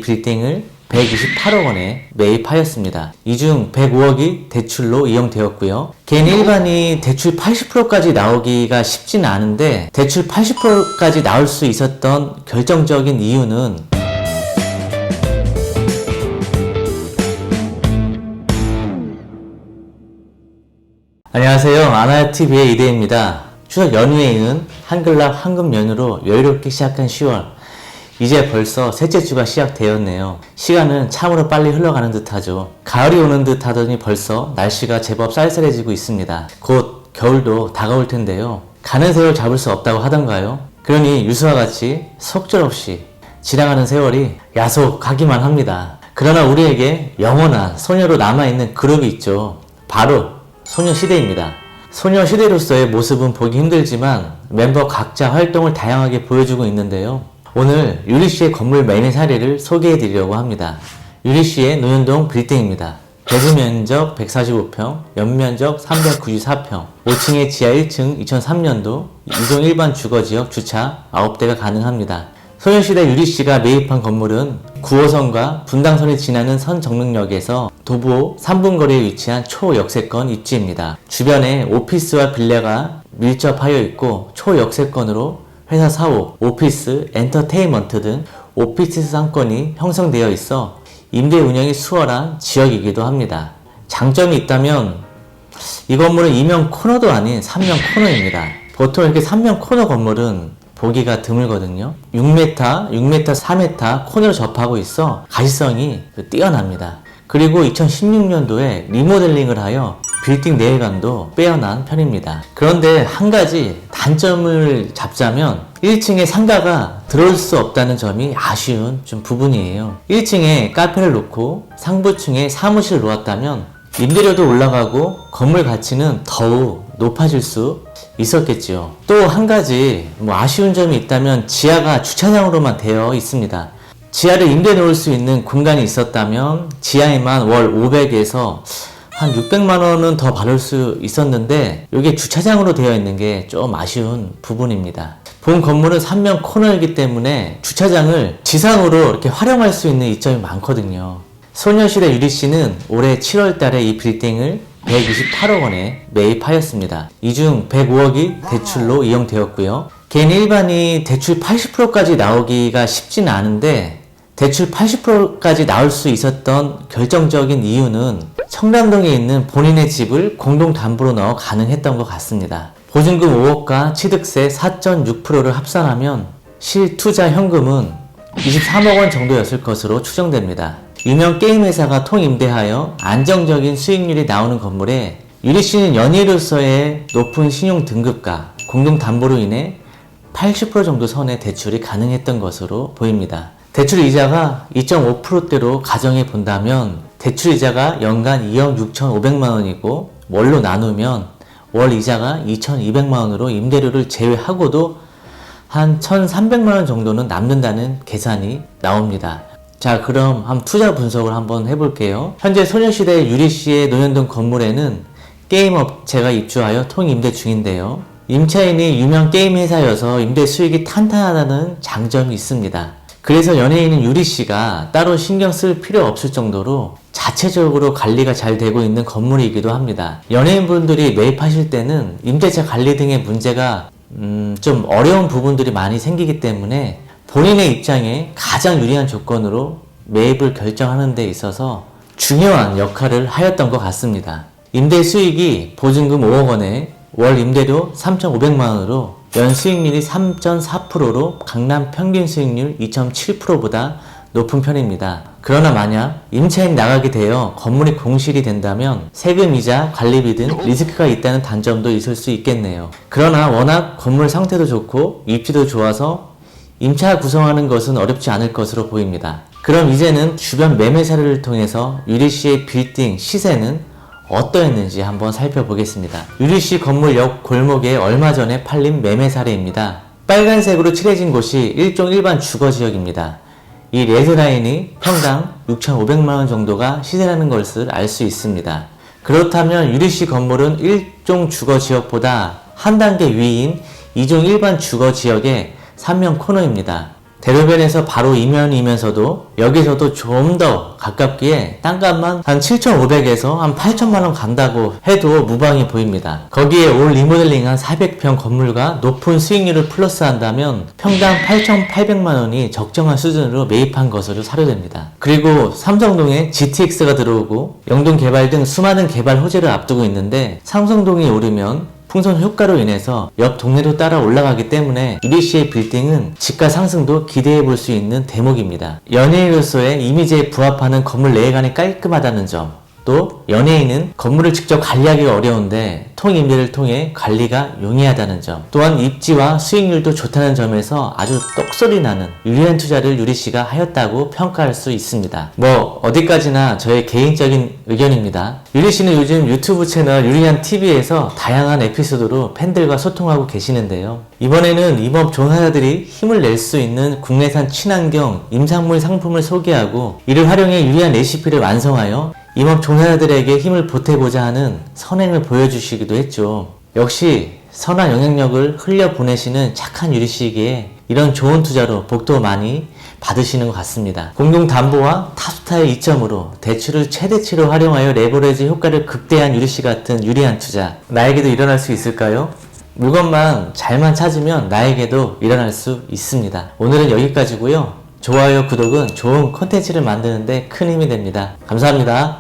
빌딩을 128억 원에 매입하였습니다. 이 중 105억이 대출로 이용되었고요. 개인 일반이 대출 80%까지 나오기가 쉽지는 않은데 대출 80%까지 나올 수 있었던 결정적인 이유는 안녕하세요. 아나TV의 이대입니다. 추석 연휴에 있는 한글날 황금 연휴로 여유롭게 시작한 10월. 이제 벌써 셋째 주가 시작되었네요. 시간은 참으로 빨리 흘러가는 듯하죠. 가을이 오는 듯 하더니 벌써 날씨가 제법 쌀쌀해지고 있습니다. 곧 겨울도 다가올 텐데요. 가는 세월 잡을 수 없다고 하던가요? 그러니 유수와 같이 속절없이 지나가는 세월이 야속하기만 합니다. 그러나 우리에게 영원한 소녀로 남아있는 그룹이 있죠. 바로 소녀시대입니다. 소녀시대로서의 모습은 보기 힘들지만 멤버 각자 활동을 다양하게 보여주고 있는데요. 오늘 유리씨의 건물 매매 사례를 소개해드리려고 합니다. 유리씨의 노현동 빌딩입니다. 배수 면적 145평, 연면적 394평, 5층에 지하 1층 2003년도 2종 일반 주거지역 주차 9대가 가능합니다. 소녀시대 유리씨가 매입한 건물은 9호선과 분당선이 지나는 선정릉역에서 도보 3분 거리에 위치한 초역세권 입지입니다. 주변에 오피스와 빌라가 밀접하여 있고 초역세권으로 회사 사옥, 오피스, 엔터테인먼트 등 오피스 상권이 형성되어 있어 임대 운영이 수월한 지역이기도 합니다. 장점이 있다면 이 건물은 2면 코너도 아닌 3면 코너입니다. 보통 이렇게 3면 코너 건물은 보기가 드물거든요. 6m, 6m, 4m 코너로 접하고 있어 가시성이 뛰어납니다. 그리고 2016년도에 리모델링을 하여 빌딩 내외관도 빼어난 편입니다. 그런데 한 가지 단점을 잡자면 1층에 상가가 들어올 수 없다는 점이 아쉬운 좀 부분이에요. 1층에 카페를 놓고 상부층에 사무실을 놓았다면 임대료도 올라가고 건물 가치는 더욱 높아질 수 있었겠지요. 또 한 가지 아쉬운 점이 있다면 지하가 주차장으로만 되어 있습니다. 지하를 임대 놓을 수 있는 공간이 있었다면 지하에만 월 500에서 한 600만원은 더 받을 수 있었는데 이게 주차장으로 되어 있는 게 좀 아쉬운 부분입니다. 본 건물은 3면 코너이기 때문에 주차장을 지상으로 이렇게 활용할 수 있는 이점이 많거든요. 소녀시대 유리씨는 올해 7월 달에 이 빌딩을 128억 원에 매입하였습니다. 이 중 105억이 대출로 이용되었고요. 개인 일반이 대출 80%까지 나오기가 쉽지는 않은데 대출 80%까지 나올 수 있었던 결정적인 이유는 청담동에 있는 본인의 집을 공동담보로 넣어 가능했던 것 같습니다. 보증금 5억과 취득세 4.6%를 합산하면 실투자 현금은 23억 원 정도였을 것으로 추정됩니다. 유명 게임 회사가 통임대하여 안정적인 수익률이 나오는 건물에 유리씨는 연예로서의 높은 신용 등급과 공동담보로 인해 80% 정도 선의 대출이 가능했던 것으로 보입니다. 대출 이자가 2.5%대로 가정해 본다면 대출 이자가 연간 2억 6,500만 원이고 월로 나누면 월 이자가 2,200만 원으로 임대료를 제외하고도 한 1,300만 원 정도는 남는다는 계산이 나옵니다. 자, 그럼 한번 투자 분석을 한번 해볼게요. 현재 소녀시대 유리씨의 노현동 건물에는 게임 업체가 입주하여 통임대 중인데요. 임차인이 유명 게임 회사여서 임대 수익이 탄탄하다는 장점이 있습니다. 그래서 연예인은 유리씨가 따로 신경 쓸 필요 없을 정도로 자체적으로 관리가 잘 되고 있는 건물이기도 합니다. 연예인분들이 매입하실 때는 임대차 관리 등의 문제가 좀 어려운 부분들이 많이 생기기 때문에 본인의 입장에 가장 유리한 조건으로 매입을 결정하는 데 있어서 중요한 역할을 하였던 것 같습니다. 임대 수익이 보증금 5억 원에 월 임대료 3,500만 원으로 연 수익률이 3.4%로 강남 평균 수익률 2.7%보다 높은 편입니다. 그러나 만약 임차인이 나가게 되어 건물이 공실이 된다면 세금이자 관리비 등 리스크가 있다는 단점도 있을 수 있겠네요. 그러나 워낙 건물 상태도 좋고 입지도 좋아서 임차 구성하는 것은 어렵지 않을 것으로 보입니다. 그럼 이제는 주변 매매 사례를 통해서 유리씨의 빌딩 시세는 어떠했는지 한번 살펴보겠습니다. 유리씨 건물 옆 골목에 얼마 전에 팔린 매매 사례입니다. 빨간색으로 칠해진 곳이 일종 일반 주거지역입니다. 이 레드라인이 평당 6,500만원 정도가 시세라는 것을 알 수 있습니다. 그렇다면 유리씨 건물은 일종 주거지역보다 한 단계 위인 2종 일반 주거지역의 3면 코너입니다. 대로변에서 바로 이면이면서도 여기서도 좀 더 가깝기에 땅값만 한 7,500에서 한 8천만원 간다고 해도 무방해 보입니다. 거기에 올 리모델링한 400평 건물과 높은 수익률을 플러스한다면 평당 8,800만원이 적정한 수준으로 매입한 것으로 사료됩니다. 그리고 삼성동에 GTX가 들어오고 영동 개발 등 수많은 개발 호재를 앞두고 있는데 삼성동이 오르면 풍선 효과로 인해서 옆 동네도 따라 올라가기 때문에 유리시의 빌딩은 집가 상승도 기대해 볼 수 있는 대목입니다. 연예인으로서의 이미지에 부합하는 건물 내외관이 깔끔하다는 점, 또 연예인은 건물을 직접 관리하기가 어려운데 통임대를 통해 관리가 용이하다는 점, 또한 입지와 수익률도 좋다는 점에서 아주 똑소리 나는 유리한 투자를 유리씨가 하였다고 평가할 수 있습니다. 뭐 어디까지나 저의 개인적인 의견입니다. 유리씨는 요즘 유튜브 채널 유리한TV에서 다양한 에피소드로 팬들과 소통하고 계시는데요. 이번에는 임업 종사자들이 힘을 낼 수 있는 국내산 친환경 임산물 상품을 소개하고 이를 활용해 유리한 레시피를 완성하여 임업 종사자들에게 힘을 보태고자 하는 선행을 보여주시기도 했죠. 역시 선한 영향력을 흘려보내시는 착한 유리씨이기에 이런 좋은 투자로 복도 많이 받으시는 것 같습니다. 공동담보와 탑스타의 이점으로 대출을 최대치로 활용하여 레버리지 효과를 극대화한 유리씨 같은 유리한 투자, 나에게도 일어날 수 있을까요? 물건만 잘만 찾으면 나에게도 일어날 수 있습니다. 오늘은 여기까지고요. 좋아요, 구독은 좋은 콘텐츠를 만드는데 큰 힘이 됩니다. 감사합니다.